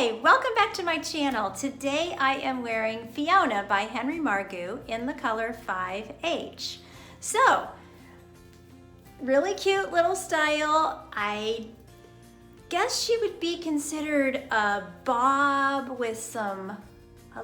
Hey, welcome back to my channel. Today I am wearing Fiona by Henry Margu in the color 5H. So, really cute little style. I guess she would be considered a bob with a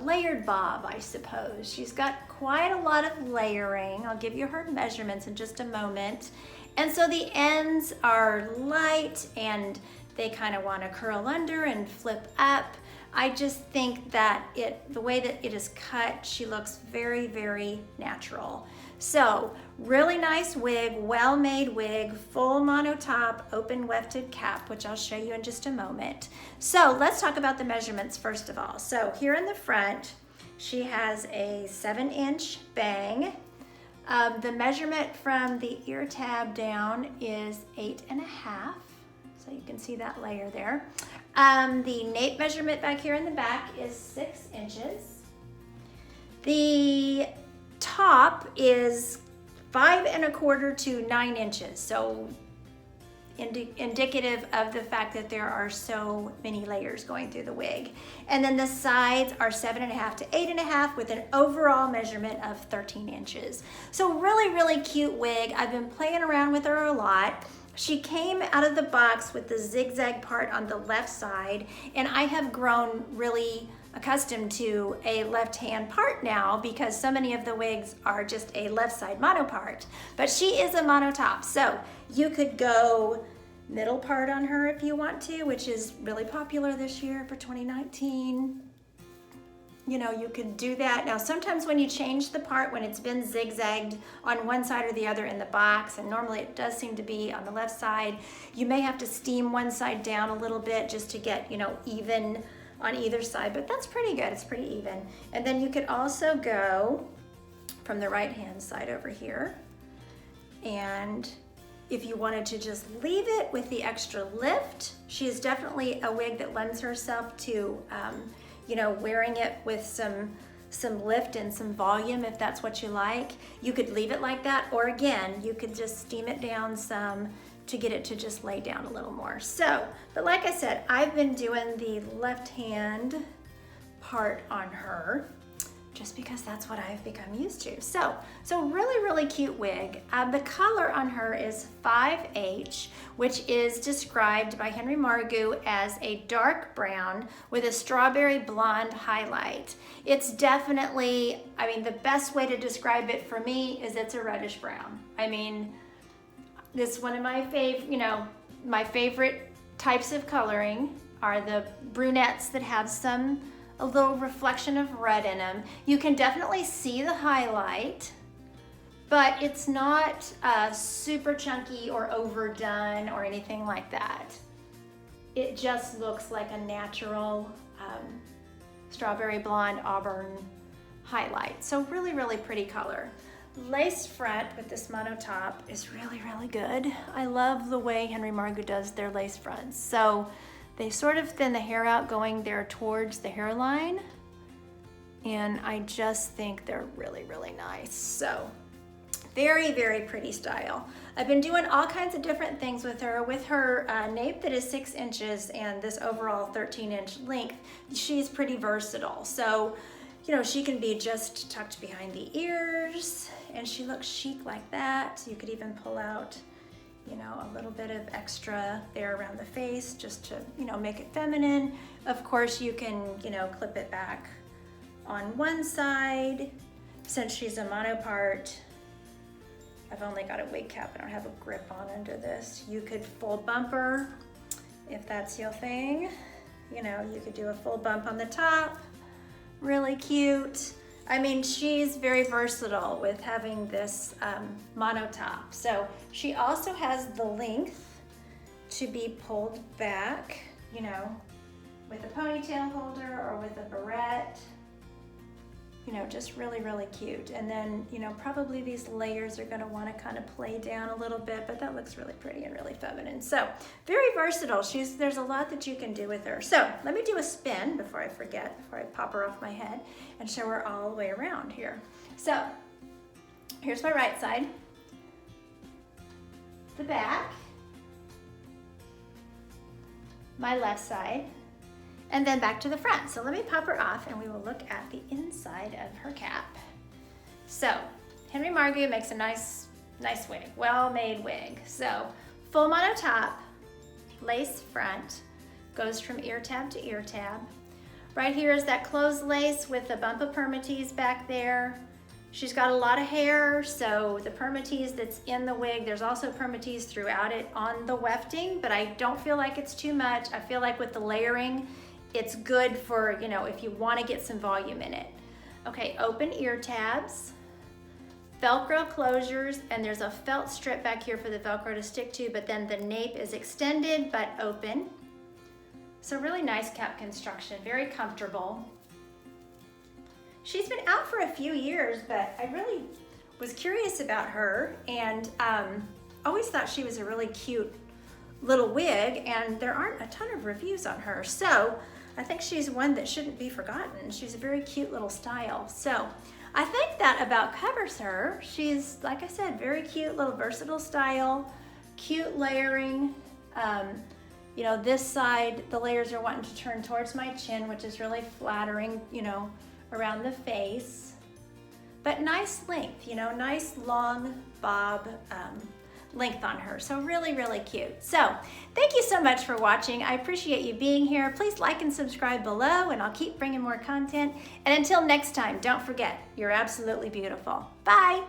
layered bob, I suppose. She's got quite a lot of layering. I'll give you her measurements in just a moment. And so the ends are light and they kind of want to curl under and flip up. I just think that the way that it is cut, she looks very, very natural. So really nice wig, well-made wig, full mono top, open wefted cap, which I'll show you in just a moment. So let's talk about the measurements first of all. So here in the front, she has a 7-inch bang. The measurement from the ear tab down is 8.5. So you can see that layer there. The nape measurement back here in the back is 6 inches. The top is 5 1/4 to 9 inches. So indicative of the fact that there are so many layers going through the wig. And then the sides are 7.5 to 8.5 with an overall measurement of 13 inches. So really, really cute wig. I've been playing around with her a lot. She came out of the box with the zigzag part on the left side, and I have grown really accustomed to a left-hand part now because so many of the wigs are just a left side mono part. But she is a mono top, so you could go middle part on her if you want to, which is really popular this year for 2019. You know, you could do that. Now, sometimes when you change the part, when it's been zigzagged on one side or the other in the box, and normally it does seem to be on the left side, you may have to steam one side down a little bit just to get, you know, even on either side, but that's pretty good. It's pretty even. And then you could also go from the right-hand side over here. And if you wanted to just leave it with the extra lift, she is definitely a wig that lends herself to you know, wearing it with some lift and some volume if that's what you like. You could leave it like that, or again, you could just steam it down some to get it to just lay down a little more. So, but like I said, I've been doing the left hand part on her just because that's what I've become used to. So really, really cute wig. The color on her is 5H, which is described by Henry Margu as a dark brown with a strawberry blonde highlight. It's definitely, I mean, the best way to describe it for me is it's a reddish brown. I mean, this is one of my my favorite types of coloring are the brunettes that have a little reflection of red in them. You can definitely see the highlight, but it's not super chunky or overdone or anything like that. It just looks like a natural strawberry blonde auburn highlight. So really, really pretty color. Lace front with this mono top is really, really good. I love the way Henry Margu does their lace fronts. So they sort of thin the hair out going there towards the hairline, and I just think they're really, really nice. So very, very pretty style. I've been doing all kinds of different things with her. With her nape that is 6 inches and this overall 13-inch length, she's pretty versatile. So, you know, she can be just tucked behind the ears, and she looks chic like that. You could even pull out, you know, a little bit of extra there around the face just to, you know, make it feminine. Of course, you can, you know, clip it back on one side. Since she's a mono part, I've only got a wig cap. I don't have a grip on under this. You could full bumper if that's your thing. You know, you could do a full bump on the top. Really cute. I mean, she's very versatile with having this mono top. So she also has the length to be pulled back, you know, with a ponytail holder or with a barrette. You know, just really, really cute. And then, you know, probably these layers are gonna wanna kind of play down a little bit, but that looks really pretty and really feminine. So very versatile. There's a lot that you can do with her. So let me do a spin before I forget, before I pop her off my head and show her all the way around here. So here's my right side, the back, my left side, and then back to the front. So let me pop her off and we will look at the inside of her cap. So Henry Margu makes a nice wig, well-made wig. So full mono top, lace front, goes from ear tab to ear tab. Right here is that closed lace with the bump of permatease back there. She's got a lot of hair, so the permatease that's in the wig, there's also permatease throughout it on the wefting, but I don't feel like it's too much. I feel like with the layering, it's good for, you know, if you want to get some volume in it. Okay, open ear tabs, Velcro closures, and there's a felt strip back here for the Velcro to stick to, but then the nape is extended but open. So really nice cap construction, very comfortable. She's been out for a few years, but I really was curious about her and always thought she was a really cute little wig, and there aren't a ton of reviews on her. So I think she's one that shouldn't be forgotten. She's a very cute little style. So I think that about covers her. She's, like I said, very cute, little versatile style, cute layering. You know, this side, the layers are wanting to turn towards my chin, which is really flattering, you know, around the face, but nice length, you know, nice long bob length on her. So really, really cute. So thank you so much for watching. I appreciate you being here. Please like and subscribe below, and I'll keep bringing more content. And until next time, don't forget, you're absolutely beautiful. Bye.